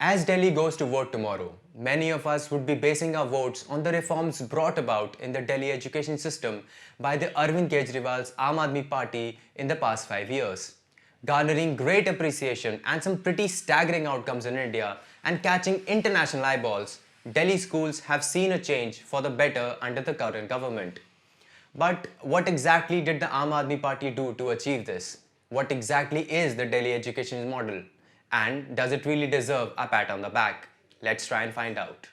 As Delhi goes to vote tomorrow, many of us would be basing our votes on the reforms brought about in the Delhi education system by the Arvind Kejriwal's Aadmi party in the past 5 years. Garnering great appreciation and some pretty staggering outcomes in India and catching international eyeballs, Delhi schools have seen a change for the better under the current government. But what exactly did the Aadmi party do to achieve this? What exactly is the Delhi education model? And does it really deserve a pat on the back? Let's try and find out.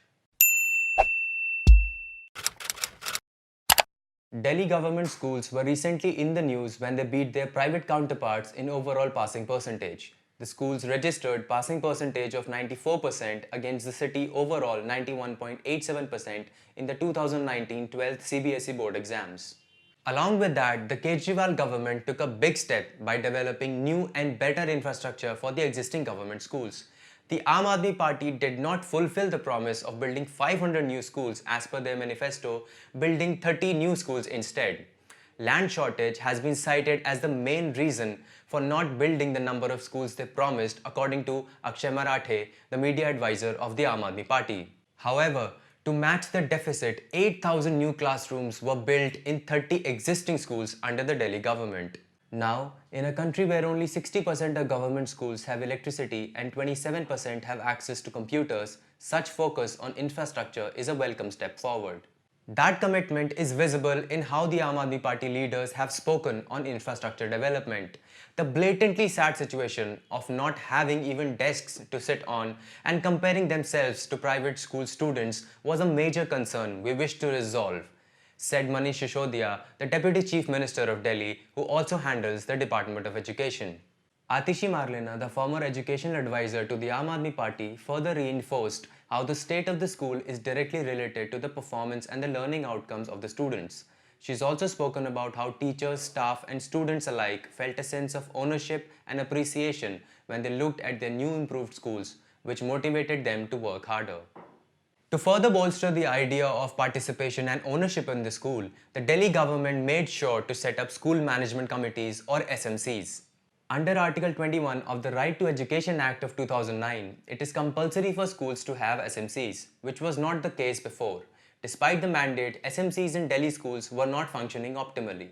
Delhi government schools were recently in the news when they beat their private counterparts in overall passing percentage. The schools registered passing percentage of 94% against the city overall 91.87% in the 2019 12th CBSE board exams. Along with that, the Kejriwal government took a big step by developing new and better infrastructure for the existing government schools. The Aadmi party did not fulfill the promise of building 500 new schools as per their manifesto, building 30 new schools instead. Land shortage has been cited as the main reason for not building the number of schools they promised, according to Akshay Marathe, the media advisor of the Aadmi party. However, to match the deficit, 8,000 new classrooms were built in 30 existing schools under the Delhi government. Now, in a country where only 60% of government schools have electricity and 27% have access to computers, such focus on infrastructure is a welcome step forward. That commitment is visible in how the Aadmi party leaders have spoken on infrastructure development. The blatantly sad situation of not having even desks to sit on and comparing themselves to private school students was a major concern we wish to resolve, said Manish Sisodiya, the Deputy Chief Minister of Delhi, who also handles the Department of Education. Atishi Marlena, the former educational advisor to the Aadmi party, further reinforced how the state of the school is directly related to the performance and the learning outcomes of the students. She's also spoken about how teachers, staff and students alike felt a sense of ownership and appreciation when they looked at their new improved schools, which motivated them to work harder. To further bolster the idea of participation and ownership in the school, the Delhi government made sure to set up school management committees or SMCs. Under Article 21 of the Right to Education Act of 2009, it is compulsory for schools to have SMCs, which was not the case before. Despite the mandate, SMCs in Delhi schools were not functioning optimally.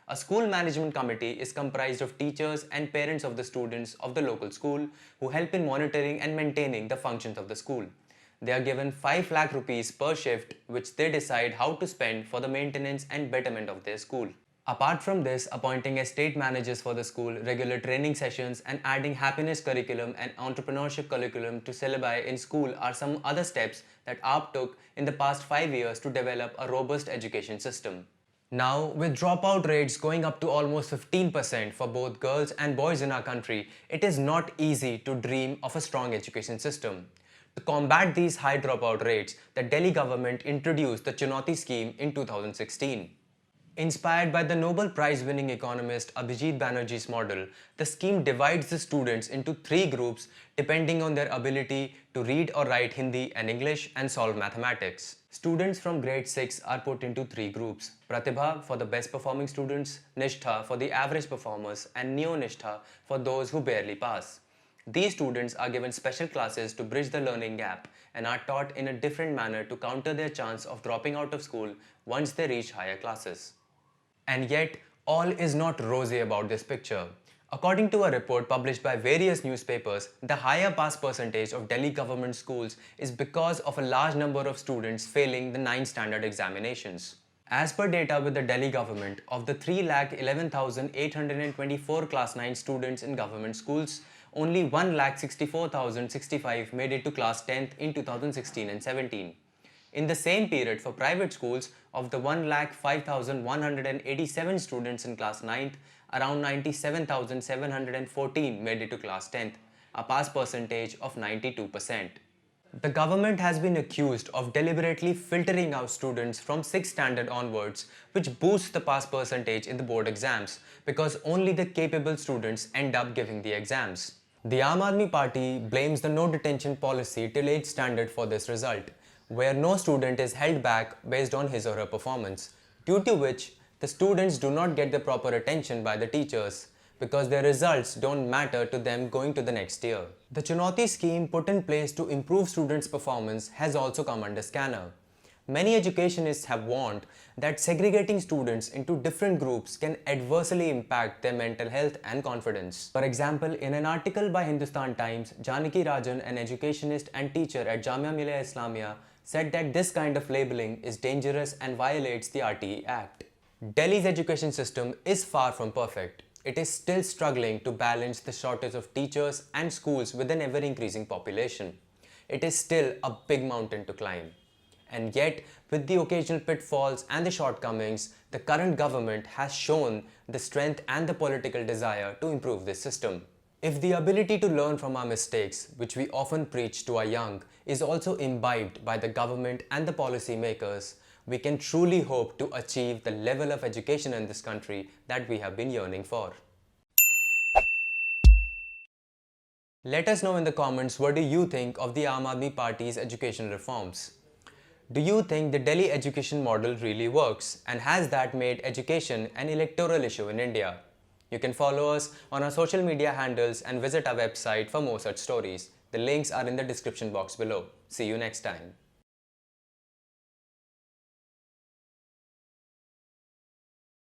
A school management committee is comprised of teachers and parents of the students of the local school who help in monitoring and maintaining the functions of the school. They are given 5 lakh rupees per shift, which they decide how to spend for the maintenance and betterment of their school. Apart from this, appointing estate managers for the school, regular training sessions and adding happiness curriculum and entrepreneurship curriculum to syllabi in school are some other steps that AAP took in the past 5 years to develop a robust education system. Now, with dropout rates going up to almost 15% for both girls and boys in our country, it is not easy to dream of a strong education system. To combat these high dropout rates, the Delhi government introduced the Chunauti scheme in 2016. Inspired by the Nobel Prize-winning economist Abhijit Banerjee's model, the scheme divides the students into 3 groups depending on their ability to read or write Hindi and English and solve mathematics. Students from grade 6 are put into 3 groups: Pratibha for the best performing students, Nishtha for the average performers and Neo-Nishtha for those who barely pass. These students are given special classes to bridge the learning gap and are taught in a different manner to counter their chance of dropping out of school once they reach higher classes. And yet, all is not rosy about this picture. According to a report published by various newspapers, the higher pass percentage of Delhi government schools is because of a large number of students failing the 9 standard examinations. As per data with the Delhi government, of the 3,11,824 class 9 students in government schools, only 1,64,065 made it to class 10th in 2016 and 17. In the same period for private schools, of the 1,05,187 students in class 9th, around 97,714 made it to class 10th, a pass percentage of 92%. The government has been accused of deliberately filtering out students from 6th standard onwards, which boosts the pass percentage in the board exams because only the capable students end up giving the exams. The Aadmi party blames the no detention policy till 8th standard for this result, where no student is held back based on his or her performance, due to which the students do not get the proper attention by the teachers. because their results don't matter to them going to the next year. The Chunauti scheme put in place to improve students' performance has also come under scanner. Many educationists have warned that segregating students into different groups can adversely impact their mental health and confidence. For example, in an article by Hindustan Times, Janaki Rajan, an educationist and teacher at Jamia Millia Islamia, said that this kind of labeling is dangerous and violates the RTE Act. Delhi's education system is far from perfect. It is still struggling to balance the shortage of teachers and schools with an ever-increasing population. It is still a big mountain to climb. And yet, with the occasional pitfalls and the shortcomings, the current government has shown the strength and the political desire to improve this system. If the ability to learn from our mistakes, which we often preach to our young, is also imbibed by the government and the policy makers, we can truly hope to achieve the level of education in this country that we have been yearning for. Let us know in the comments what do you think of the Aam Aadmi Party's education reforms. Do you think the Delhi education model really works, and has that made education an electoral issue in India? You can follow us on our social media handles and visit our website for more such stories. The links are in the description box below. See you next time.